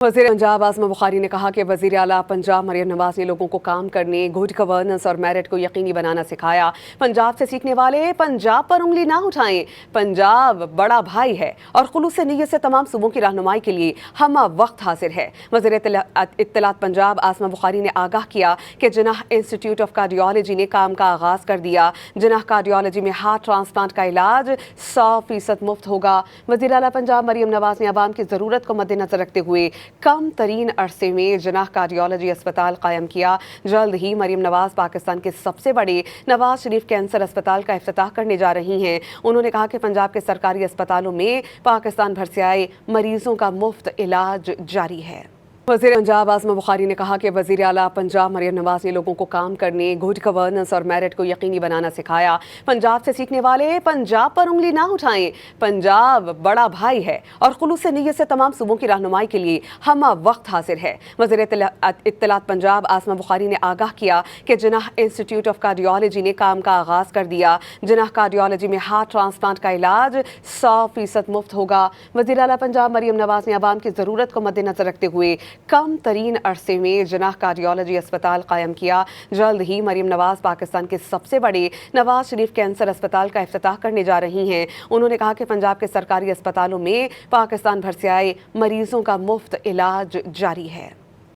वज़ीर पंजाब आज़मा बुखारी ने कहा कि वज़ीर आला पंजाब मरियम नवाज ने लोगों को काम करने, गुड गवर्नेंस और मेरिट को यकीनी बनाना सिखाया। पंजाब से सीखने वाले पंजाब पर उंगली ना उठाएं। पंजाब बड़ा भाई है और खुलूस नीयत से तमाम सूबों की रहनुमाई के लिए हम वक्त हाजिर है। वज़ीर इत्तलात पंजाब आज़मा बुखारी ने आगाह किया कि जिनाह इंस्टीट्यूट ऑफ कार्डियोलॉजी ने काम का आगाज़ कर दिया। जिनाह कार्डियोलॉजी में हार्ट ट्रांसप्लांट का इलाज 100% मुफ्त होगा। वज़ीर आला पंजाब मरियम नवाज ने आवाम की ज़रूरत को मद्देनजर रखते हुए कम तरीन अरसे में जिनाह कार्डियोलॉजी अस्पताल कायम किया। जल्द ही मरियम नवाज पाकिस्तान के सबसे बड़े नवाज शरीफ कैंसर अस्पताल का इफ्तिताह करने जा रही हैं। उन्होंने कहा कि पंजाब के सरकारी अस्पतालों में पाकिस्तान भर से आए मरीजों का मुफ्त इलाज जारी है। वज़ीर पंजाब आज़मा बुखारी ने कहा कि वज़ीर आला पंजाब मरियम नवाज ने लोगों को काम करने, गुड गवर्नेंस और मेरिट को यकीनी बनाना सिखाया। पंजाब से सीखने वाले पंजाब पर उंगली ना उठाएं। पंजाब बड़ा भाई है और खुलूस नीयत से तमाम सूबों की रहनुमाई के लिए हम वक्त हाजिर है। वज़ीर इत्तलात पंजाब आज़मा बुखारी ने आगाह किया कि जिनाह इंस्टीट्यूट ऑफ कार्डियोलॉजी ने काम का आगाज़ कर दिया। जिनाह कार्डियोलॉजी में हार्ट ट्रांसप्लांट का इलाज 100% मुफ्त होगा। वज़ीर आला पंजाब मरियम नवाज ने आवाम की ज़रूरत को मद्देनजर रखते हुए कम तरीन अरसे में जिनाह कार्डियोलॉजी अस्पताल कायम किया। जल्द ही मरियम नवाज पाकिस्तान के सबसे बड़े नवाज शरीफ कैंसर अस्पताल का इफ्तिताह करने जा रही हैं। उन्होंने कहा कि पंजाब के सरकारी अस्पतालों में पाकिस्तान भर से आए मरीजों का मुफ्त इलाज जारी है।